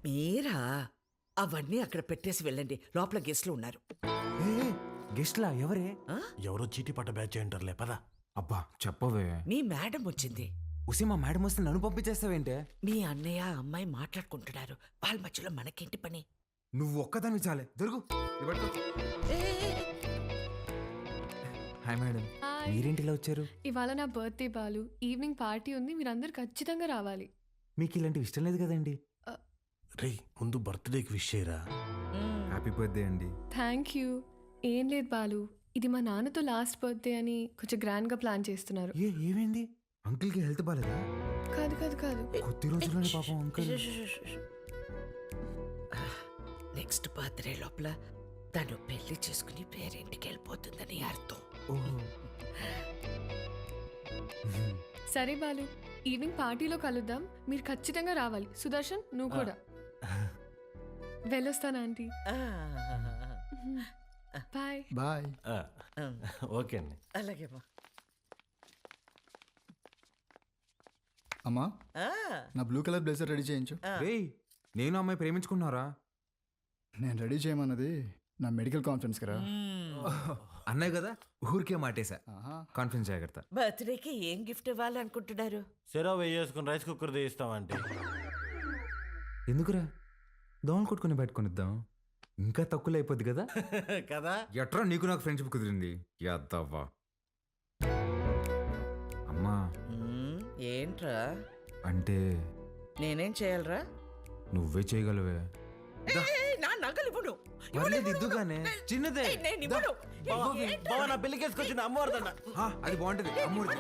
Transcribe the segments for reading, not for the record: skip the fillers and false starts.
మీరా అవన్నీ అక్కడ పెట్టేసి వెళ్ళండి, లోపల గెస్ట్లు ఉన్నారు. గెస్ట్లా? ఎవరే? ఎవరో చీటీ పట్ట బ్యాచ్ అంటారులే పదా. అబ్బా చెప్పవే. మీ మేడం వచ్చింది. ఉసి మా మేడం వస్తే నన్ను పంపించేస్తావేంటే? మీ అన్నయ్య అమ్మాయి మాట్లాడుకుంటున్నారు, వాళ్ళ మధ్యలో మనకేంటి పని? నువ్వు ఒక్కదాన్ని చాలే. దొరుకు. హాయ్ మేడం, మీరేంటిలా వచ్చారు? ఇవాళ నా బర్త్డే బాలు, ఈవినింగ్ పార్టీ ఉంది, మీరందరూ ఖచ్చితంగా రావాలి. మీకు ఇలాంటివి ఇష్టం లేదు కదండి. రే ముందు బర్త్డేకి విష్ చేయరా. హ్యాపీ బర్త్డే అండి. Thank you. ఏం లేదు బాలు, ఇది మా నాన్నతో లాస్ట్ బర్త్డే అని కొంచెం గ్రాండ్ గా ప్లాన్ చేస్తున్నారు. ఏమైంది? అంకుల్ కి హెల్త్ బాలేదా? కాదు కాదు కాదు, కొద్ది రోజుల్లోనే పాపం అంకుల్. నెక్స్ట్ బర్త్డే లోపల తను పెళ్లి చేసుకుని పేరింటికి వెళ్ళిపోతుందని అర్థం. ఓహో. సరే బాలు, ఈవినింగ్ పార్టీలో కలుద్దాం, మీరు ఖచ్చితంగా రావాలి. సుదర్శన్ నువ్వు కూడా. వెళ్ళొస్తాను ఆంటీ. Bye bye. ఓకే అండి. అలాగేమా. అమ్మా, నా బ్లూ కలర్ బ్లేజర్ రెడీ చేయించు. రేయ్, నేను అమ్మాయి ప్రేమించుకున్నారా? నేను రెడీ చేయమన్నది నా మెడికల్ కాన్ఫరెన్స్ కదా. అన్నాయి కదా, ఊరికే మాటేశా. కాన్ఫిడెన్స్ జాగ్రత్త. బర్త్డేకి ఏం గిఫ్ట్ ఇవ్వాలనుకుంటున్నారు? సెరో వేసుకుని రైస్ కుక్కర్ తీస్తామంటే. ఎందుకురా, దోమలు కొట్టుకుని బయటకొనిద్దాం, ఇంకా తక్కువ అయిపోద్ది కదా. కదా. ఎట్రా నీకు నాకు ఫ్రెండ్షిప్ కుదిరింది. యాదవ్వా. అమ్మా ఏంట్రా? అంటే నేనేం చేయాలరా? నువ్వే చేయగలవే. నా నగలు ఇవ్వను. పర్లేదు, ఇద్దుగానే. చిన్నదే. నేను ఇవ్వను. బావ నా పెళ్లికి వేసుకొచ్చిన అమ్మవారిదన్న. అది బాగుంటది. అమ్మూరి.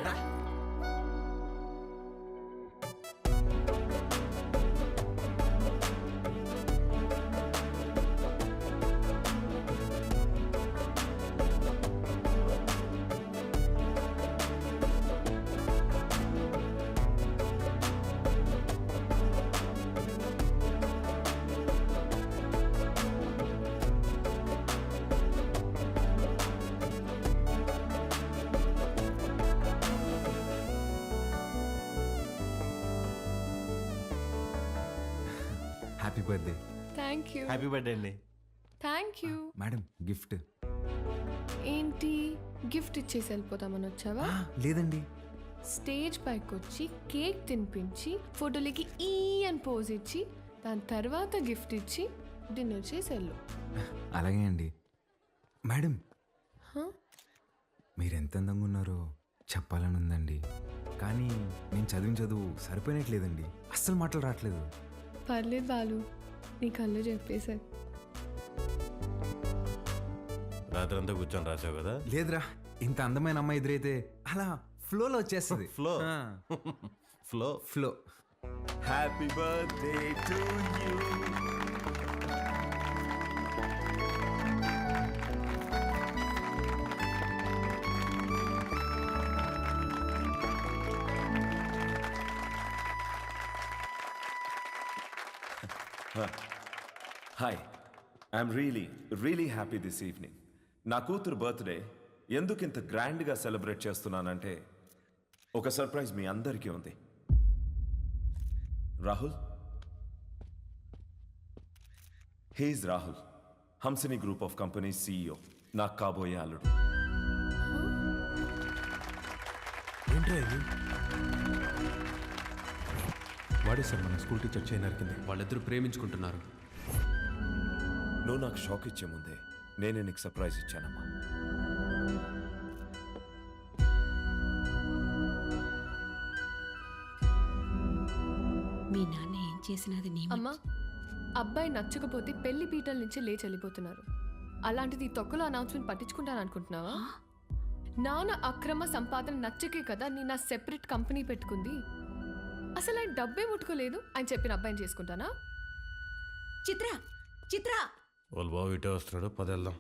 Happy birthday. Thank you. Happy birthday అండి. Thank you. Madam gift. ఏంటి, గిఫ్ట్ ఇచ్చేసి వెళ్ళిపోతామని వచ్చావా? లేదండి. స్టేజ్ పైకి వచ్చి కేక్ తినిపించి ఫోటోలకి ఈ అని పోజ్ ఇచ్చి దాని తర్వాత గిఫ్ట్ ఇచ్చి డిన్నర్ చేసి వెళ్ళు. అలాగే అండి. మేడం, మీరు ఎంత అందంగా ఉన్నారో చెప్పాలని ఉందండి, కానీ నేను చదివిన చదువు సరిపోయినట్లేదండి. అస్సలు మాటలు రావట్లేదు. పర్లేదు బాలు, నీ కళ్ళు చెప్పేశారు. రాత్రంతా కూర్చొని రాసావు కదా. లేదురా, ఇంత అందమైన అమ్మాయి ఎదురైతే అలా ఫ్లోలో వచ్చేస్తుంది. Flow flow flow. Happy birthday to you. Hi, I'm really happy this evening. నా కూతురు బర్త్డే ఎందుకు ఇంత గ్రాండ్గా సెలబ్రేట్ చేస్తున్నానంటే ఒక సర్ప్రైజ్ మీ అందరికీ ఉంది. Rahul, he's Rahul, Hamsini group of companies CEO, నాకు కాబోయే అల్లుడు. ఏంట్రా ఇది? వాడే సార్ మన స్కూల్ టీచర్ చేయి నరికింది. వాళ్ళిద్దరూ ప్రేమించుకుంటున్నారు. నువ్వు నాకు షాక్ ఇచ్చే ముందే నేనే నీకు సర్ప్రైజ్ ఇచ్చానమ్మా. మీ నాన్న ఏం చేసినది నీ అమ్మా, అబ్బాయి నచ్చకపోతే పెళ్లి పీటల నుంచి లేచి వెళ్ళిపోతున్నారు. అలాంటిది తొక్కలో అనౌన్స్మెంట్ పట్టించుకుంటాను అనుకుంటున్నావా? నాన్న అక్రమ సంపాదన నచ్చకే కదా నేను నా సెపరేట్ కంపెనీ పెట్టుకుంది. అసలు ఆయన డబ్బే ముట్టుకోలేదు, ఆయన చెప్పిన అబ్బాయిని చేసుకుంటానా? చిత్ర చిత్ర వాళ్ళు బాబు ఇటే వస్తున్నాడు, పదేళ్దాం.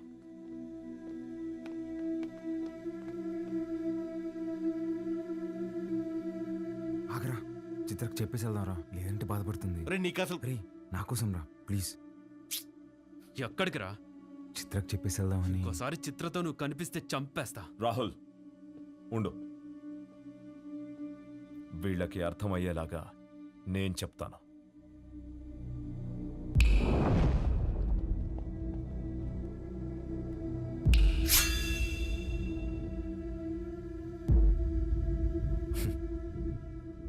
ఆగరా, చిత్రకు చెప్పేసి వెళ్దాంరా, లేదంటే బాధపడుతుంది. రే నీకు అసలు రే నా కోసం రా ప్లీజ్. ఎక్కడికి రా? చిత్రకు చెప్పేసి వెళ్దామని. ఒకసారి చిత్రతో నువ్వు కనిపిస్తే చంపేస్తా. రాహుల్ ఉండు, వీళ్ళకి అర్థమయ్యేలాగా నేను చెప్తాను.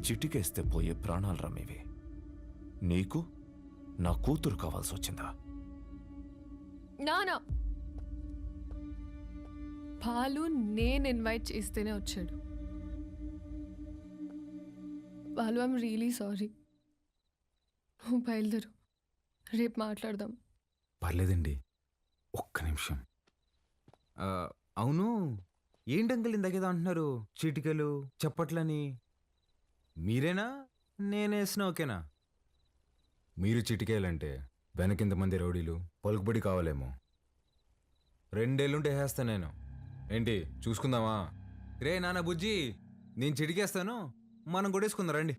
చిటికేస్తే పోయే ప్రాణాలు రమ్మేవి. నీకు నా కూతురు కావాల్సి వచ్చిందా? నానా బాలు నేను ఇన్వైట్ చేస్తేనే వచ్చాడు. Balu I'm really sorry. నువ్వు బయలుదేరు, రేపు మాట్లాడదాం. పర్లేదండి, ఒక్క నిమిషం. అవును, ఏంటంకల్ ఇందాకేదో అంటున్నారు, చీటికలు చప్పట్లని. మీరేనా నేనేసిన ఓకేనా? మీరు చిటికేయాలంటే వెనకింతమంది రౌడీలు పలుకుబడి కావాలేమో. 2 ఏళ్ళుంటే వేస్తాను నేను. ఏంటి చూసుకుందామా? రే నాన్న బుజ్జి, నేను చిటికేస్తాను, మనం కొట్టేసుకుందాం రండి.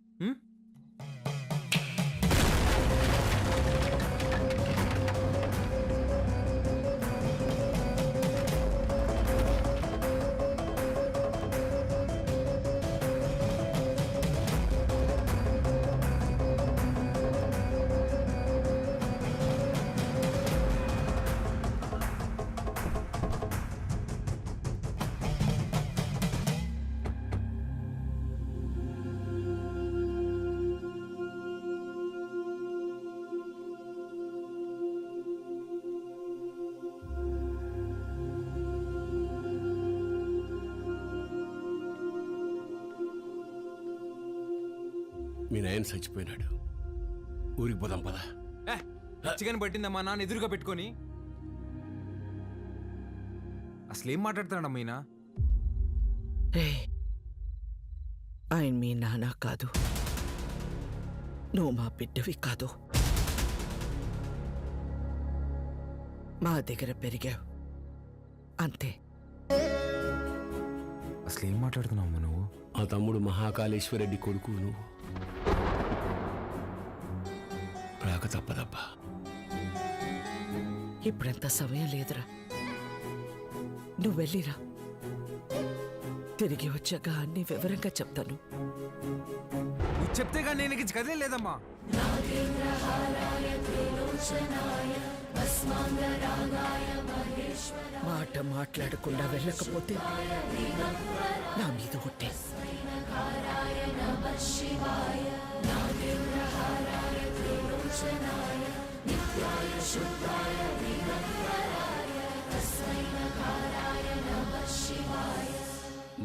మీ నాయన చచ్చిపోయినాడు, ఊరికి పోదాం పదా. చికెన్ పట్టిందమ్మా నాన్న ఎదురుగా పెట్టుకొని. అసలేం మాట్లాడుతున్నాడమ్మా ఈయన? రే, ఆయన మీ నాన్న కాదు, నువ్వు మా బిడ్డవి కాదు. మా దగ్గర పెరిగావు అంతే. అసలేం మాట్లాడుతున్నావు నువ్వు? ఆ తమ్ముడు మహాకాళేశ్వరరెడ్డి కొడుకు నువ్వు. రాక తప్పదబ్బా. ఇప్పుడంత సమయం లేదురా, నువ్వు వెళ్ళిరా. తిరిగి వచ్చాక అన్ని వివరంగా చెప్తాను. నువ్వు చెప్తే కానీ నేను ఇది కదే లేదమ్మా. మాట మాట్లాడకుండా వెళ్ళకపోతే నా మీద ఒట్టే.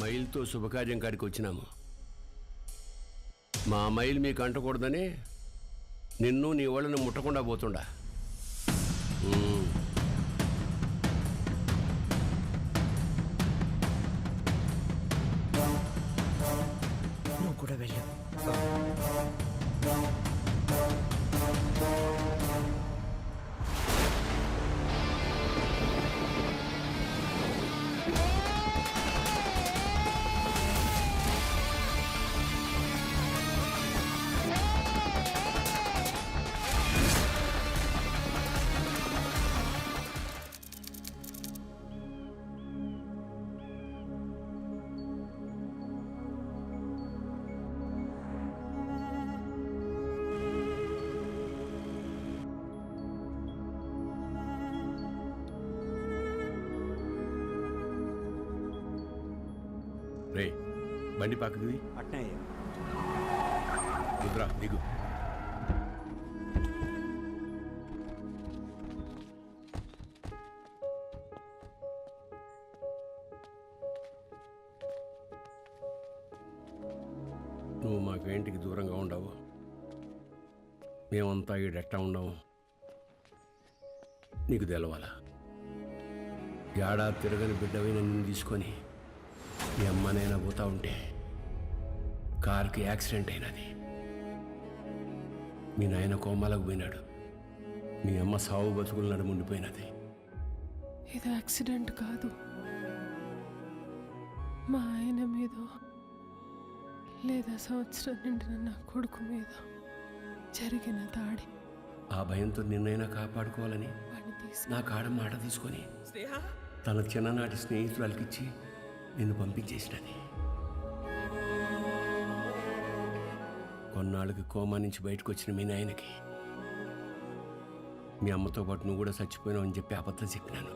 మైల్తో శుభకార్యం కాడికి వచ్చినాము. మా మైల్ మీకు అంటకూడదని నిన్ను నీ వాళ్ళని ముట్టకుండా పోతుండా. నువ్వు కూడా వెళ్ళు. రే, బండి పక్కది కుదరా దిగు. నువ్వు మాకు ఇంటికి దూరంగా ఉండవు, మేమంతా ఈడెట్టా ఉండవు. నీకు తెలవాలా, ఏడాది తిరగని బిడ్డవైన నిన్ను తీసుకొని మీ అమ్మనైనా పోతా ఉంటే కారుకి యాక్సిడెంట్ అయినది. మీ నాయన కోమాలకు పోయినాడు, మీ అమ్మ సావు బతుకులు నడుముండిపోయినది. ఇది యాక్సిడెంట్ కాదు, మా ఆయన మీద లేదా సంవత్సరం నిండిన నా కొడుకు మీద జరిగిన దాడి. ఆ భయంతో నిన్నైనా కాపాడుకోవాలని నా కాడ మాట తీసుకొని తన చిన్ననాటి స్నేహితురాలకిచ్చి నిన్ను పంపించేసినది. కొన్నాళ్ళకి కోమా నుంచి బయటకు వచ్చిన మీ నాయనకి మీ అమ్మతో పాటు నువ్వు కూడా చచ్చిపోయినావు అని చెప్పి అబద్ధం చెప్పినాను.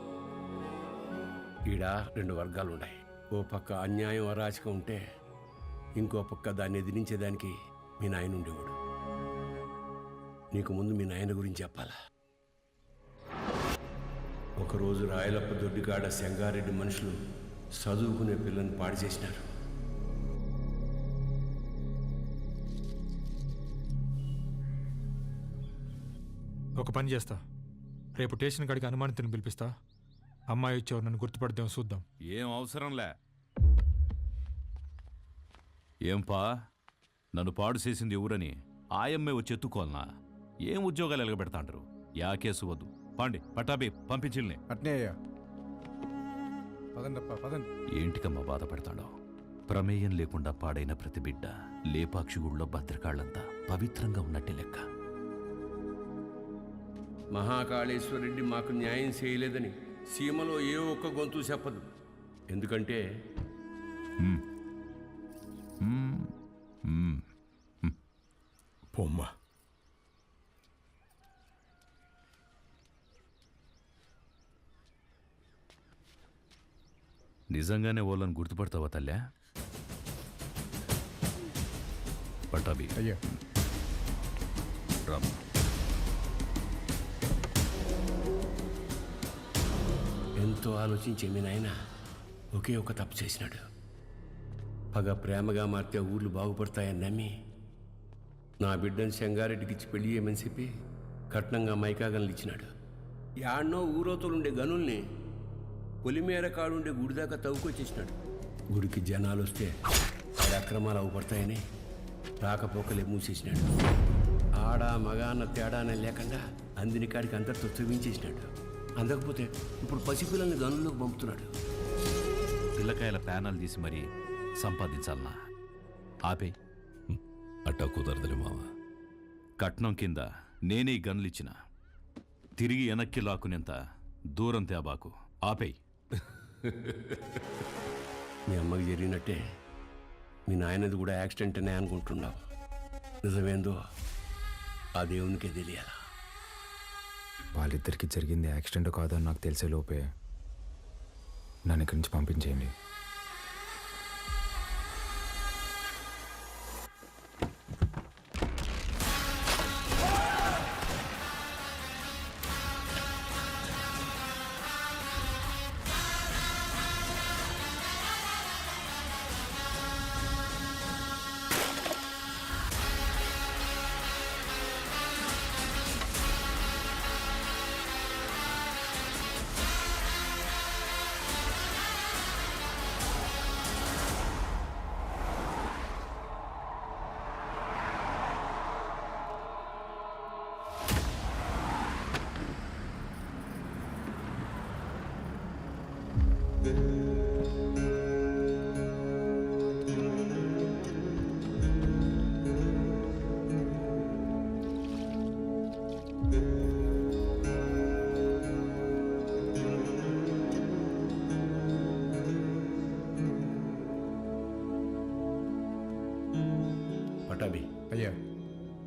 ఈడ 2 వర్గాలు ఉన్నాయి. ఓ పక్క అన్యాయం అరాచకం ఉంటే ఇంకో పక్క దాన్ని ఎదిరించేదానికి మీ నాయన ఉండేవాడు. నీకు ముందు మీ నాయన గురించి చెప్పాలా? ఒకరోజు రాయలప్ప దొడ్డికాడ సెంగారెడ్డి మనుషులు చదువుకునే పిల్లని పాడు చేసినారు. ఒక పని చేస్తా, రేపు స్టేషన్ కాడికి అనుమానితుని పిలిపిస్తా. అమ్మాయి వచ్చేవారు నన్ను గుర్తుపడతాం, చూద్దాం. ఏం అవసరంలే. ఏంపా, నన్ను పాడు చేసింది ఎవరని ఆయమ్మే వచ్చి ఎత్తుకోవాలనా? ఏం ఉద్యోగాలు ఎలగబెడతాంటారు? యా కేసు వద్దు. పాండి పట్టాబి పంపించిల్ని. అట్నే అయ్యా. పదండప్ప పదండి. ఏంటికమ్మా బాధపడతాడో? ప్రమేయం లేకుండా పాడైన ప్రతి బిడ్డ లేపాక్షి గుళ్ళో భద్రకాళ్ళంతా పవిత్రంగా ఉన్నట్టే లెక్క. మహాకాళేశ్వరరెడ్డి మాకు న్యాయం చేయలేదని సీమలో ఏ ఒక్క గొంతు చెప్పదు. ఎందుకంటే పొమ్మ. నిజంగానే వాళ్ళని గుర్తుపడతావా తల్లా? పట్టాబి అయ్యా. రామ్. ఎంతో ఆలోచించే మీ నాయన ఒకే ఒక తప్పు చేసినాడు. పగ ప్రేమగా మార్తే ఊర్లు బాగుపడతాయని నమ్మి నా బిడ్డను సెంగారెడ్డికి ఇచ్చి పెళ్లి చేయమని చెప్పి కట్నంగా మైకాగన్లు ఇచ్చినాడు. యాడ్నో ఊరోతలుండే గనుల్ని పొలిమేర కాడుండే గుడి దాకా తవ్వుకొచ్చేసినాడు. గుడికి జనాలు వస్తే ఆడ అక్రమాలు అవుపడతాయని రాకపోకలే మూసేసినాడు. ఆడ మగ అన్న తేడానే లేకుండా అందిని కాడికి అందరితో చూపించేసినాడు. అందకపోతే ఇప్పుడు పసిపిల్లల్ని గనుల్లోకి పంపుతున్నాడు. పిల్లకాయల ప్యానల్ తీసి మరీ సంపాదించాలనా? ఆపే. అట్టా కుదరదులే మామ. కట్నం కింద నేనే గన్లిచ్చిన, తిరిగి వెనక్కి లాక్కునేంత దూరం తేబాకు. ఆపేయ్. మీ అమ్మకి జరిగినట్టే మీ నాయనది కూడా యాక్సిడెంట్ అనే అనుకుంటున్నావు. నిజమేందో ఆ దేవునికే తెలియాలా. వాళ్ళిద్దరికి జరిగింది యాక్సిడెంట్ కాదని నాకు తెలిసే లోపే నన్ను ఇక్కడి నుంచి పంపించేయండి. పటాబి అయ్యా.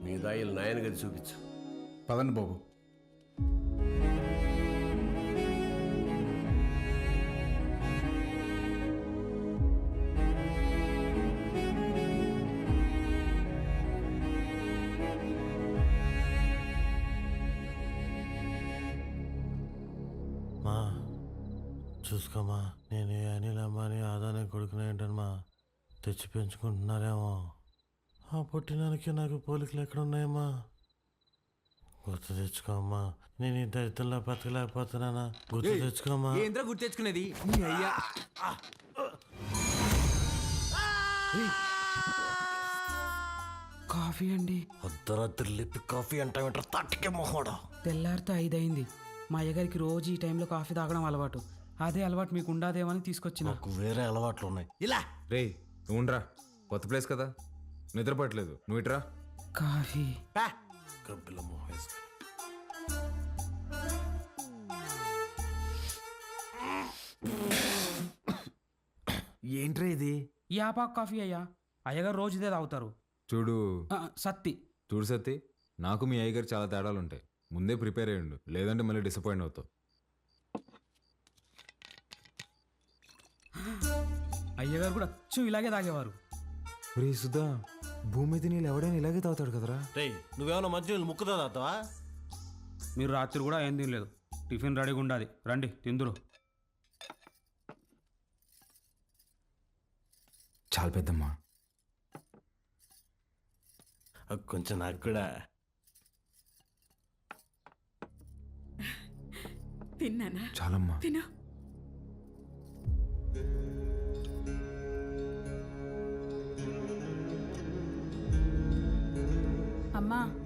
మీ దాయిలు నాయన గది చూపించు. పదండి బాబు. మా చూసుకోమా, నేను అనిల్ అమ్మాని ఆదానే కొడుకునేంటమ్మా తెచ్చి పెంచుకుంటున్నారేమో. ఆ పుట్టినానికి నాకు పోలికలు ఎక్కడున్నాయమ్మా? గుర్తు తెచ్చుకోమ్మా. నేను ఈ దరిద్రంలో బతకలేకపోతున్నానా? గుర్తు తెచ్చుకోమ్మా. ఏంద్రా గుర్తు తెచ్చుకునేది? అయ్యా కాఫీ అండి. అర్ధరాత్రి లేపి కాఫీ అంటావేంటారు? తట్టుకే మొహోడా. తెల్లారితో 5 అయింది. మా అయ్యగారికి రోజు ఈ టైంలో కాఫీ తాగడం అలవాటు. అదే అలవాటు మీకు ఉండాదేమని తీసుకొచ్చిన. నాకు వేరే అలవాట్లు ఉన్నాయి. ఇలా రే నువ్వుండ్రా, కొత్త ప్లేస్ కదా, నిద్రపట్టలేదు. నువ్వు ఇట్రా. కాఫీ కబ్బిల మొహేస్. ఏంట్రా ఇది? యాపాక్ కాఫీ అయ్యా. అయ్యగారు రోజు ఇదే తాగుతారు. చూడు సత్తి. చూడు సత్తి, నాకు మీ అయ్యగారు చాలా తేడాలు ఉంటాయి. ముందే ప్రిపేర్ అయ్యండు, లేదంటే మళ్ళీ డిసప్పాయింట్ అవుతావు. అయ్యగారు కూడా అచ్చు ఇలాగే తాగేవారు. రే సుధా భూమి మీద నీళ్ళు ఎవడైనా ఇలాగే తాగుతాడు కదరా. రే నువ్వేమన్నా మంచి ముక్కుదా తాగుతావా? మీరు రాత్రి కూడా ఏం తినలేదు. టిఫిన్ రెడీగా ఉండాలి, రండి తిందురు. చాలా పెద్దమ్మా. కొంచెం నాకు కూడా. తిన్నానా? చాలమ్మా. తిను. అమ్మా